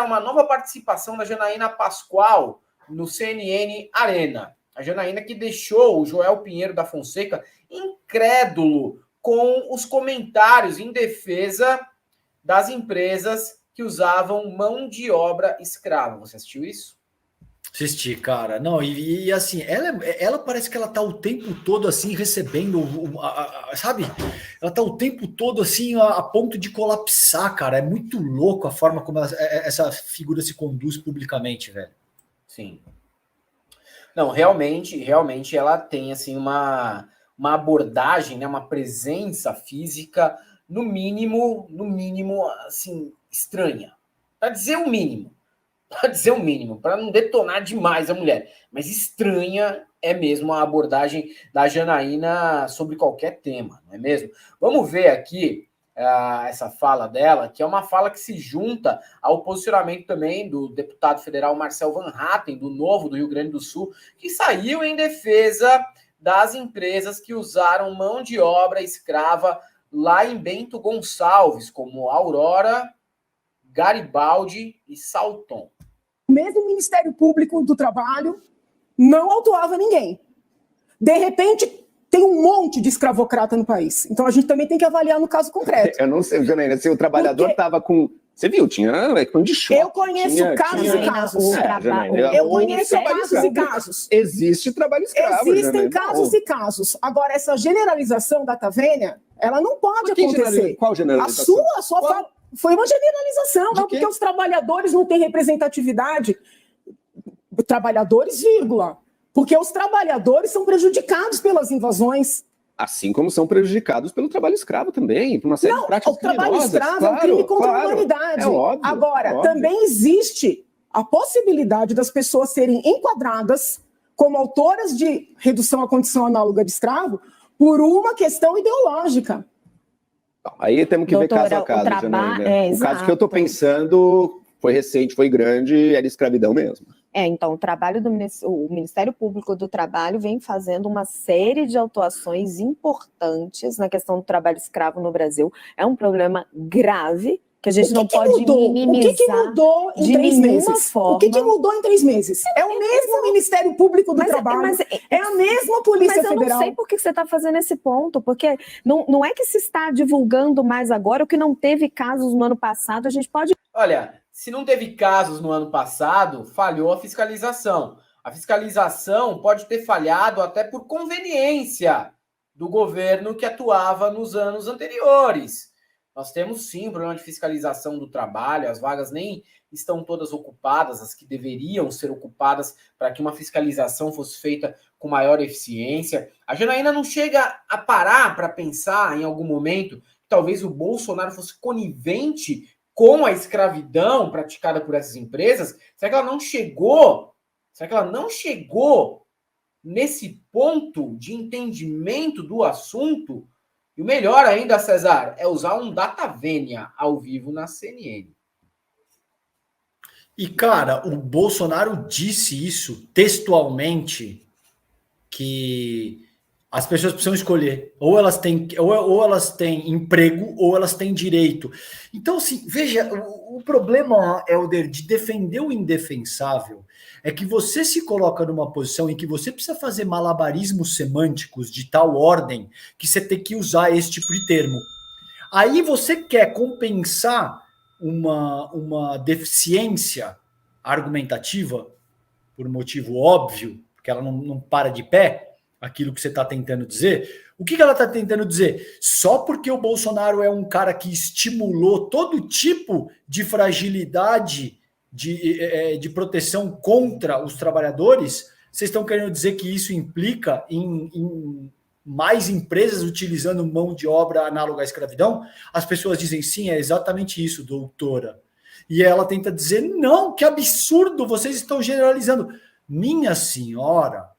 será uma nova participação da Janaína Pascoal no CNN Arena. A Janaína que deixou o Joel Pinheiro da Fonseca incrédulo com os comentários em defesa das empresas que usavam mão de obra escrava. Você assistiu isso? Assisti, cara. Não, e assim, ela parece que ela tá o tempo todo assim recebendo, sabe? Ela tá o tempo todo assim a ponto de colapsar, cara. É muito louco a forma como essa figura se conduz publicamente, velho. Sim. Não, realmente ela tem assim uma abordagem, né, uma presença física no mínimo assim estranha. Para dizer o mínimo. Para não detonar demais a mulher. Mas estranha é mesmo a abordagem da Janaína sobre qualquer tema, não é mesmo? Vamos ver aqui essa fala dela, que é uma fala que se junta ao posicionamento também do deputado federal Marcel Van Hatten, do Novo, do Rio Grande do Sul, que saiu em defesa das empresas que usaram mão de obra escrava lá em Bento Gonçalves, como Aurora, Garibaldi e Salton. Mesmo o Ministério Público do Trabalho não autuava ninguém. De repente, tem um monte de escravocrata no país. Então, a gente também tem que avaliar no caso concreto. Eu não sei, Janaína, se o trabalhador estava com... Você viu, tinha de choque. Eu conheço casos e casos. Eu conheço casos e casos. Existe trabalho escravo. Existem casos e casos. Agora, essa generalização da Tavênia, ela não pode acontecer. Qual generalização? A sua fala... Foi uma generalização, não, porque os trabalhadores não têm representatividade. Trabalhadores, vírgula. Porque os trabalhadores são prejudicados pelas invasões. Assim como são prejudicados pelo trabalho escravo também, por uma série de práticas criminosas. O trabalho escravo é um crime contra a humanidade. É óbvio, agora, também existe a possibilidade das pessoas serem enquadradas como autoras de redução à condição análoga de escravo por uma questão ideológica. Aí temos que ver caso a caso, Janaína. O caso que eu estou pensando foi recente, foi grande, era escravidão mesmo. Então, o trabalho o Ministério Público do Trabalho vem fazendo uma série de autuações importantes na questão do trabalho escravo no Brasil. É um problema grave que a gente não pode minimizar. O que mudou em 3 meses? O que mudou em 3 meses? É o mesmo Ministério Público do Trabalho, é a mesma Polícia Federal. Mas eu não sei por que você está fazendo esse ponto, porque não é que se está divulgando mais agora, o que não teve casos no ano passado, a gente pode... Olha, se não teve casos no ano passado, falhou a fiscalização. A fiscalização pode ter falhado até por conveniência do governo que atuava nos anos anteriores. Nós temos sim um problema de fiscalização do trabalho, as vagas nem estão todas ocupadas, as que deveriam ser ocupadas para que uma fiscalização fosse feita com maior eficiência. A Janaína não chega a parar para pensar em algum momento que talvez o Bolsonaro fosse conivente com a escravidão praticada por essas empresas. Será que ela não chegou? Será que ela não chegou nesse ponto de entendimento do assunto? E o melhor ainda, César, é usar um Datavênia ao vivo na CNN. E, cara, o Bolsonaro disse isso textualmente, que as pessoas precisam escolher. Ou elas têm emprego, ou elas têm direito. Então, assim, veja, o problema, Helder, de defender o indefensável é que você se coloca numa posição em que você precisa fazer malabarismos semânticos de tal ordem que você tem que usar esse tipo de termo. Aí você quer compensar uma deficiência argumentativa, por motivo óbvio, porque ela não para de pé, aquilo que você está tentando dizer. O que ela está tentando dizer? Só porque o Bolsonaro é um cara que estimulou todo tipo de fragilidade de proteção contra os trabalhadores, vocês estão querendo dizer que isso implica em mais empresas utilizando mão de obra análoga à escravidão? As pessoas dizem sim, é exatamente isso, doutora. E ela tenta dizer, não, que absurdo, vocês estão generalizando. Minha senhora,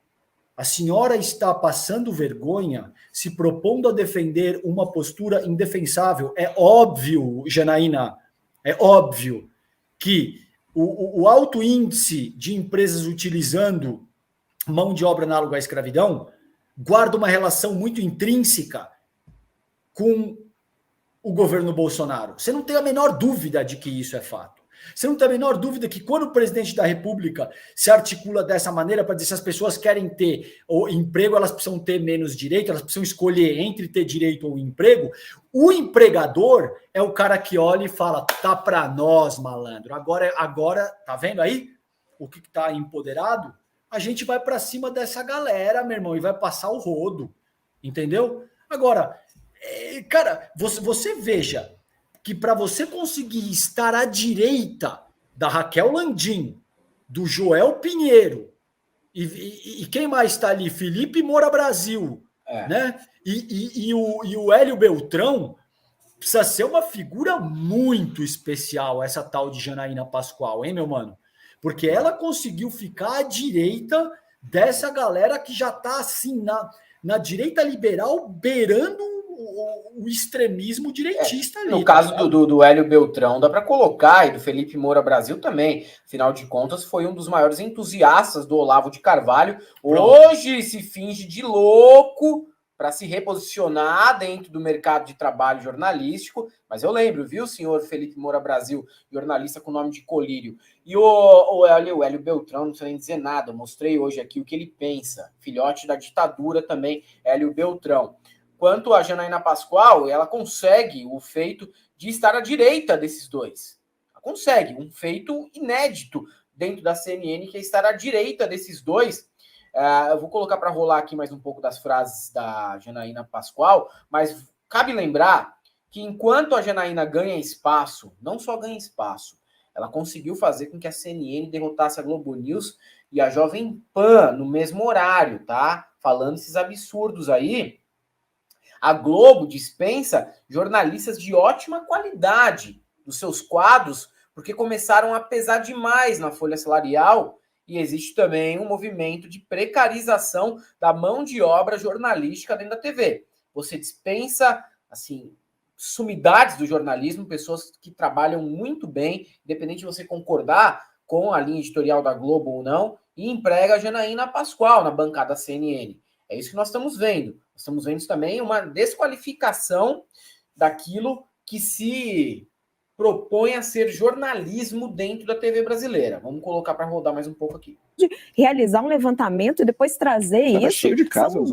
a senhora está passando vergonha se propondo a defender uma postura indefensável. É óbvio, Janaína, é óbvio que o alto índice de empresas utilizando mão de obra análoga à escravidão guarda uma relação muito intrínseca com o governo Bolsonaro. Você não tem a menor dúvida de que isso é fato. Você não tem a menor dúvida que quando o presidente da República se articula dessa maneira para dizer se as pessoas querem ter o emprego, elas precisam ter menos direito, elas precisam escolher entre ter direito ou emprego, o empregador é o cara que olha e fala, tá para nós, malandro. Agora, tá vendo aí o que tá empoderado? A gente vai para cima dessa galera, meu irmão, e vai passar o rodo, entendeu? Agora, cara, você veja que para você conseguir estar à direita da Raquel Landim, do Joel Pinheiro, e quem mais está ali? Felipe Moura Brasil, né? E o Hélio Beltrão, precisa ser uma figura muito especial, essa tal de Janaína Pascoal, hein, meu mano? Porque ela conseguiu ficar à direita dessa galera que já está assim, na direita liberal, beirando o extremismo direitista ali. No caso do Hélio Beltrão, dá para colocar, e do Felipe Moura Brasil também, afinal de contas, foi um dos maiores entusiastas do Olavo de Carvalho. Hoje se finge de louco para se reposicionar dentro do mercado de trabalho jornalístico, mas eu lembro, viu, senhor Felipe Moura Brasil, jornalista com nome de colírio. E o Hélio Beltrão, não precisa nem dizer nada, eu mostrei hoje aqui o que ele pensa, filhote da ditadura também, Hélio Beltrão. Quanto a Janaína Pascoal, ela consegue o feito de estar à direita desses dois. Ela consegue, um feito inédito dentro da CNN, que é estar à direita desses dois. Eu vou colocar para rolar aqui mais um pouco das frases da Janaína Pascoal, mas cabe lembrar que enquanto a Janaína ganha espaço, não só ganha espaço, ela conseguiu fazer com que a CNN derrotasse a Globo News e a Jovem Pan no mesmo horário, tá? Falando esses absurdos aí. A Globo dispensa jornalistas de ótima qualidade dos seus quadros, porque começaram a pesar demais na folha salarial e existe também um movimento de precarização da mão de obra jornalística dentro da TV. Você dispensa, assim, sumidades do jornalismo, pessoas que trabalham muito bem, independente de você concordar com a linha editorial da Globo ou não, e emprega a Janaína Pascoal na bancada CNN. É isso que nós estamos vendo. Nós estamos vendo também uma desqualificação daquilo que se propõe a ser jornalismo dentro da TV brasileira. Vamos colocar para rodar mais um pouco aqui. Realizar um levantamento e depois trazer isso. Cheio de casos.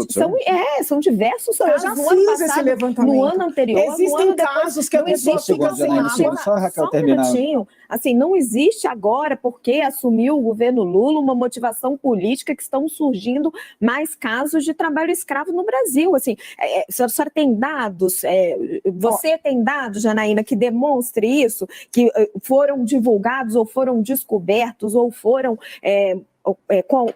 São diversos casos. Eu já fiz esse levantamento. No ano anterior. Existem casos que a pessoa fica sem água. Só um minutinho. Assim, não existe agora, porque assumiu o governo Lula, uma motivação política que estão surgindo mais casos de trabalho escravo no Brasil. Assim, a senhora tem dados, você tem dados, Janaína, que demonstre isso, que foram divulgados ou foram descobertos ou foram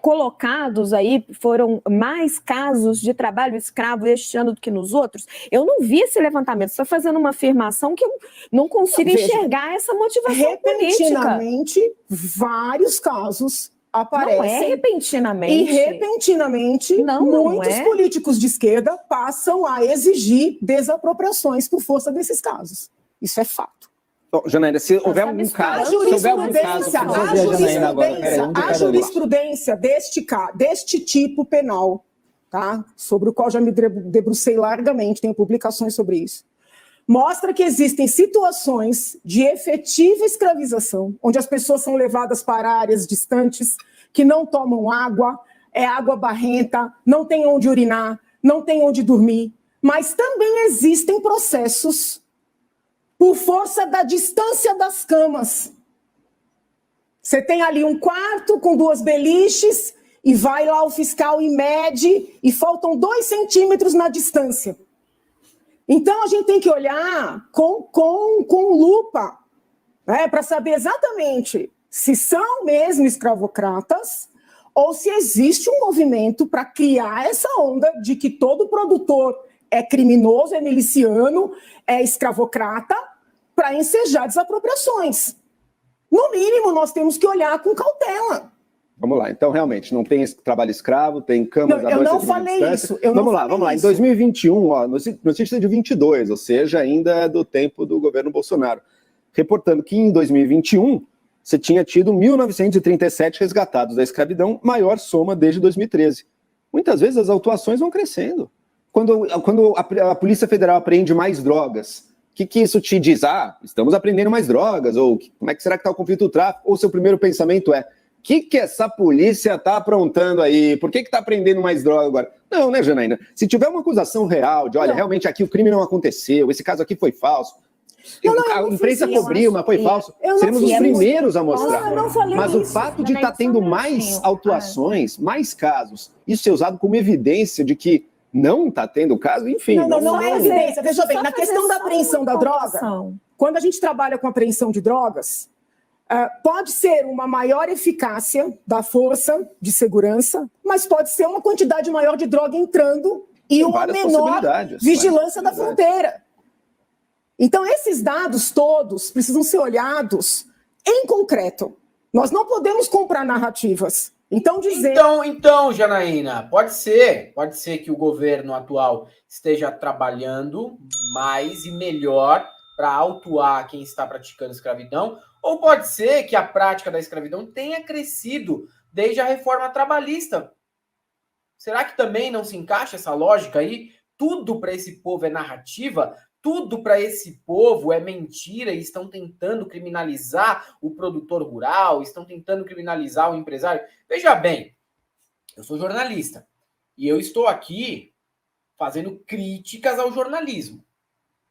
colocados aí, foram mais casos de trabalho escravo este ano do que nos outros? Eu não vi esse levantamento, você está fazendo uma afirmação que eu não consigo enxergar essa motivação repentinamente, política. Vários casos aparecem. Não é repentinamente. E repentinamente, muitos políticos de esquerda passam a exigir desapropriações por força desses casos. Isso é fato. Bom, Janaína, se houver algum caso... A jurisprudência deste tipo penal, tá? Sobre o qual já me debrucei largamente, tenho publicações sobre isso, mostra que existem situações de efetiva escravização, onde as pessoas são levadas para áreas distantes, que não tomam água, é água barrenta, não tem onde urinar, não tem onde dormir, mas também existem processos por força da distância das camas. Você tem ali um quarto com 2 beliches e vai lá o fiscal e mede e faltam 2 centímetros na distância. Então, a gente tem que olhar com lupa, né, para saber exatamente se são mesmo escravocratas ou se existe um movimento para criar essa onda de que todo produtor é criminoso, é miliciano, é escravocrata, para ensejar desapropriações. No mínimo, nós temos que olhar com cautela. Vamos lá, então realmente, não tem trabalho escravo, tem camas... Eu não falei isso. Vamos lá. Em 2021, ó, notícia de 22, ou seja, ainda do tempo do governo Bolsonaro, reportando que em 2021 você tinha tido 1.937 resgatados da escravidão, maior soma desde 2013. Muitas vezes as autuações vão crescendo. Quando a Polícia Federal apreende mais drogas, que isso te diz? Ah, estamos aprendendo mais drogas, ou como é que será que está o conflito do tráfico? Ou seu primeiro pensamento é, o que essa polícia está aprontando aí? Por que está aprendendo mais droga agora? Não, né, Janaína? Se tiver uma acusação real de, olha, realmente aqui o crime não aconteceu, esse caso aqui foi falso, a imprensa cobriu, mas foi falso, seremos os primeiros a mostrar. Mas o fato de estar tendo mais autuações, mais casos, isso ser usado como evidência de que não está tendo caso, enfim. Não é evidência. Veja bem, na questão da apreensão da droga, quando a gente trabalha com apreensão de drogas, pode ser uma maior eficácia da força de segurança, mas pode ser uma quantidade maior de droga entrando e uma menor vigilância da fronteira. Então, esses dados todos precisam ser olhados em concreto. Nós não podemos comprar narrativas. Então, Janaína, pode ser que o governo atual esteja trabalhando mais e melhor para autuar quem está praticando escravidão, ou pode ser que a prática da escravidão tenha crescido desde a reforma trabalhista. Será que também não se encaixa essa lógica aí? Tudo para esse povo é narrativa, tudo para esse povo é mentira e estão tentando criminalizar o produtor rural, estão tentando criminalizar o empresário. Veja bem, eu sou jornalista e eu estou aqui fazendo críticas ao jornalismo.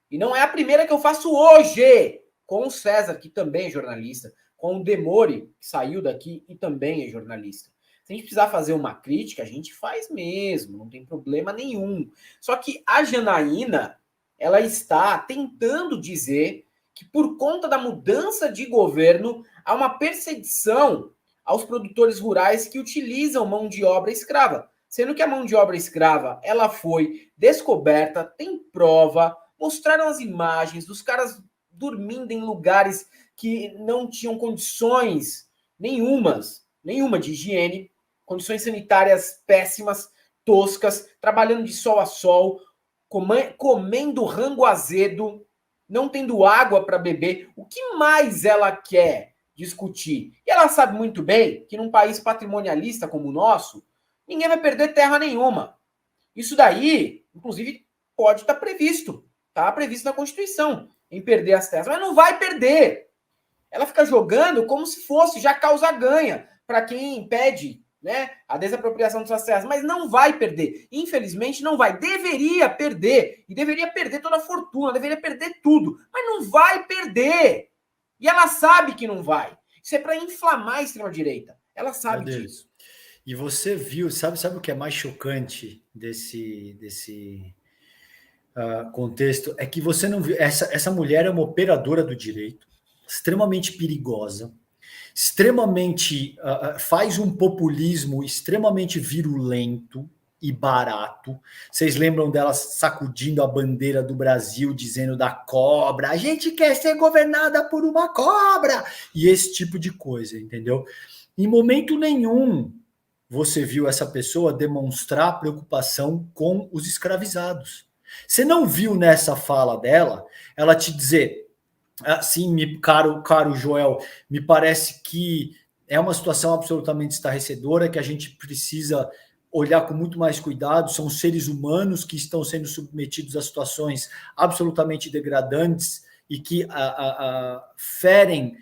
E não é a primeira que eu faço hoje, com o César, que também é jornalista, com o Demore, que saiu daqui e também é jornalista. Se a gente precisar fazer uma crítica, a gente faz mesmo, não tem problema nenhum. Só que a Janaína, ela está tentando dizer que por conta da mudança de governo, há uma perseguição aos produtores rurais que utilizam mão de obra escrava. Sendo que a mão de obra escrava, ela foi descoberta, tem prova, mostraram as imagens dos caras dormindo em lugares que não tinham condições nenhuma de higiene, condições sanitárias péssimas, toscas, trabalhando de sol a sol, comendo rango azedo, não tendo água para beber. O que mais ela quer discutir? E ela sabe muito bem que num país patrimonialista como o nosso, ninguém vai perder terra nenhuma. Isso daí, inclusive, pode estar previsto. Está previsto na Constituição, em perder as terras. Mas não vai perder. Ela fica jogando como se fosse já causa ganha para quem impede, né, a desapropriação dessas terras, mas não vai perder. Infelizmente, não vai. Deveria perder. E deveria perder toda a fortuna, deveria perder tudo. Mas não vai perder. E ela sabe que não vai. Isso é para inflamar a extrema-direita. Ela sabe disso. E você viu, sabe o que é mais chocante desse contexto? É que você não viu. Essa mulher é uma operadora do direito, extremamente perigosa, extremamente faz um populismo extremamente virulento e barato. Vocês lembram dela sacudindo a bandeira do Brasil, dizendo da cobra, a gente quer ser governada por uma cobra, e esse tipo de coisa, entendeu? Em momento nenhum você viu essa pessoa demonstrar preocupação com os escravizados. Você não viu nessa fala dela ela te dizer assim, caro Joel, me parece que é uma situação absolutamente estarrecedora, que a gente precisa olhar com muito mais cuidado, são seres humanos que estão sendo submetidos a situações absolutamente degradantes e que ferem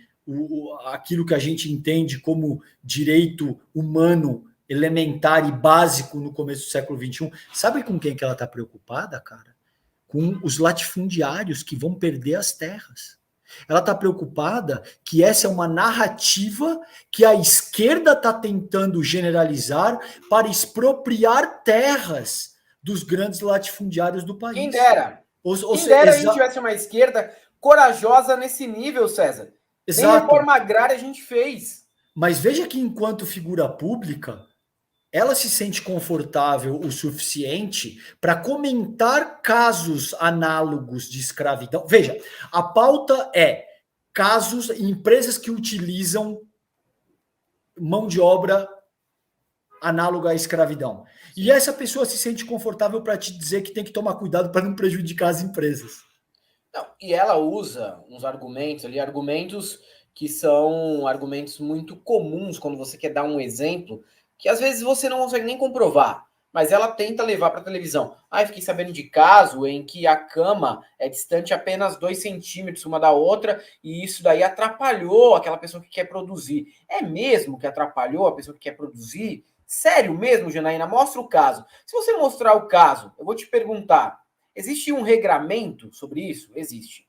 aquilo que a gente entende como direito humano elementar e básico no começo do século XXI. Sabe com quem que ela está preocupada, cara? Com os latifundiários que vão perder as terras. Ela está preocupada que essa é uma narrativa que a esquerda está tentando generalizar para expropriar terras dos grandes latifundiários do país. Quem dera. Quem dera a gente tivesse uma esquerda corajosa nesse nível, César. Exato. Nem reforma agrária a gente fez. Mas veja que enquanto figura pública, ela se sente confortável o suficiente para comentar casos análogos de escravidão. Veja, a pauta é casos, empresas que utilizam mão de obra análoga à escravidão. E essa pessoa se sente confortável para te dizer que tem que tomar cuidado para não prejudicar as empresas. Não, e ela usa uns argumentos ali, argumentos que são argumentos muito comuns quando você quer dar um exemplo, que às vezes você não consegue nem comprovar, mas ela tenta levar para a televisão. Ah, fiquei sabendo de caso em que a cama é distante apenas 2 centímetros uma da outra e isso daí atrapalhou aquela pessoa que quer produzir. É mesmo que atrapalhou a pessoa que quer produzir? Sério mesmo, Janaína? Mostra o caso. Se você mostrar o caso, eu vou te perguntar, existe um regramento sobre isso? Existe.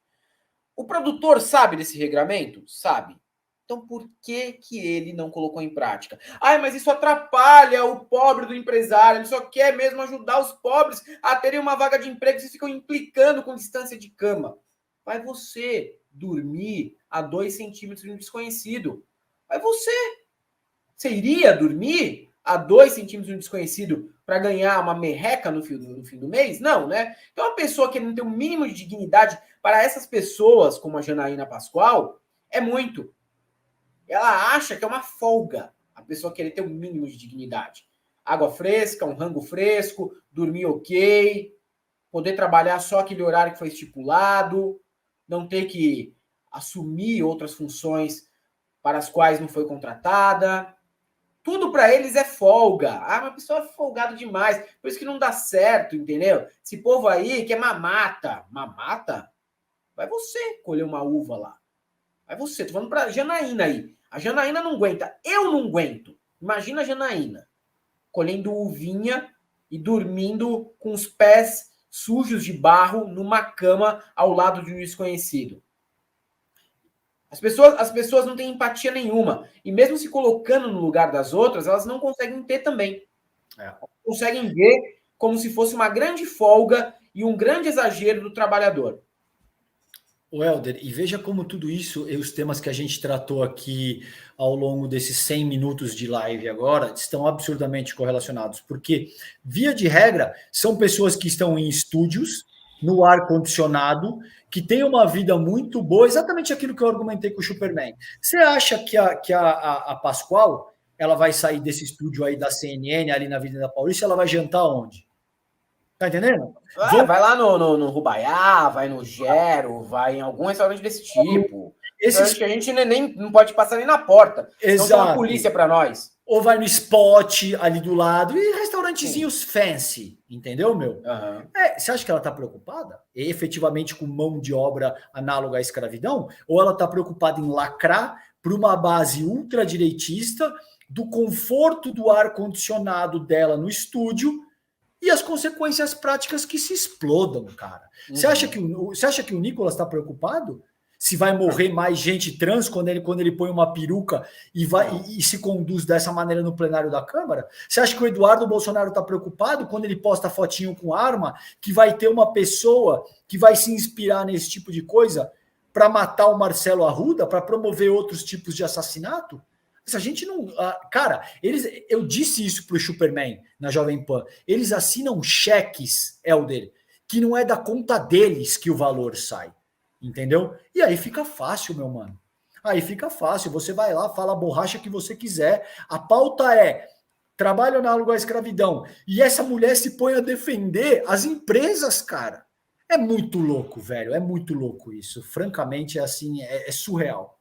O produtor sabe desse regramento? Sabe. Então, por que que ele não colocou em prática? Ah, mas isso atrapalha o pobre do empresário. Ele só quer mesmo ajudar os pobres a terem uma vaga de emprego. Vocês ficam implicando com distância de cama. Vai você dormir a 2 centímetros de um desconhecido. Vai você. Você iria dormir a 2 centímetros de um desconhecido para ganhar uma merreca no fim do mês? Não, né? Então, uma pessoa que não tem um mínimo de dignidade, para essas pessoas, como a Janaína Pascoal, é muito. Ela acha que é uma folga a pessoa querer ter um mínimo de dignidade. Água fresca, um rango fresco, dormir ok, poder trabalhar só aquele horário que foi estipulado, não ter que assumir outras funções para as quais não foi contratada. Tudo para eles é folga. Ah, uma pessoa é folgado demais. Por isso que não dá certo, entendeu? Esse povo aí que é mamata. Mamata? Vai você colher uma uva lá. Vai você. Tô falando pra Janaína aí. A Janaína não aguenta. Eu não aguento. Imagina a Janaína colhendo uvinha e dormindo com os pés sujos de barro numa cama ao lado de um desconhecido. As pessoas não têm empatia nenhuma. E mesmo se colocando no lugar das outras, elas não conseguem ter também. Conseguem ver como se fosse uma grande folga e um grande exagero do trabalhador. O Helder, e veja como tudo isso e os temas que a gente tratou aqui ao longo desses 100 minutos de live agora estão absurdamente correlacionados, porque, via de regra, são pessoas que estão em estúdios, no ar-condicionado, que têm uma vida muito boa, exatamente aquilo que eu argumentei com o Superman. Você acha que a Pascoal ela vai sair desse estúdio aí da CNN, ali na Avenida Paulista, ela vai jantar onde? Tá entendendo? Vai lá no Rubaiá, vai no Gero, vai em algum restaurante desse tipo. Restaurante que a gente nem não pode passar nem na porta. Exato. Então tem uma polícia para nós. Ou vai no Spot ali do lado e restaurantezinhos fancy, entendeu, meu? Uhum. Você acha que ela tá preocupada efetivamente com mão de obra análoga à escravidão? Ou ela tá preocupada em lacrar para uma base ultradireitista do conforto do ar-condicionado dela no estúdio e as consequências práticas que se explodam, cara? Uhum. Você acha que o Nicolas está preocupado? Se vai morrer mais gente trans quando ele põe uma peruca e se conduz dessa maneira no plenário da Câmara? Você acha que o Eduardo Bolsonaro está preocupado quando ele posta fotinho com arma, que vai ter uma pessoa que vai se inspirar nesse tipo de coisa para matar o Marcelo Arruda, para promover outros tipos de assassinato? A gente não... Cara, eu disse isso pro Superman na Jovem Pan. Eles assinam cheques, Helder, que não é da conta deles que o valor sai. Entendeu? E aí fica fácil, meu mano. Aí fica fácil. Você vai lá, fala a borracha que você quiser. A pauta é trabalho análogo à escravidão. E essa mulher se põe a defender as empresas, cara. É muito louco, velho. É muito louco isso. Francamente, é assim, é surreal.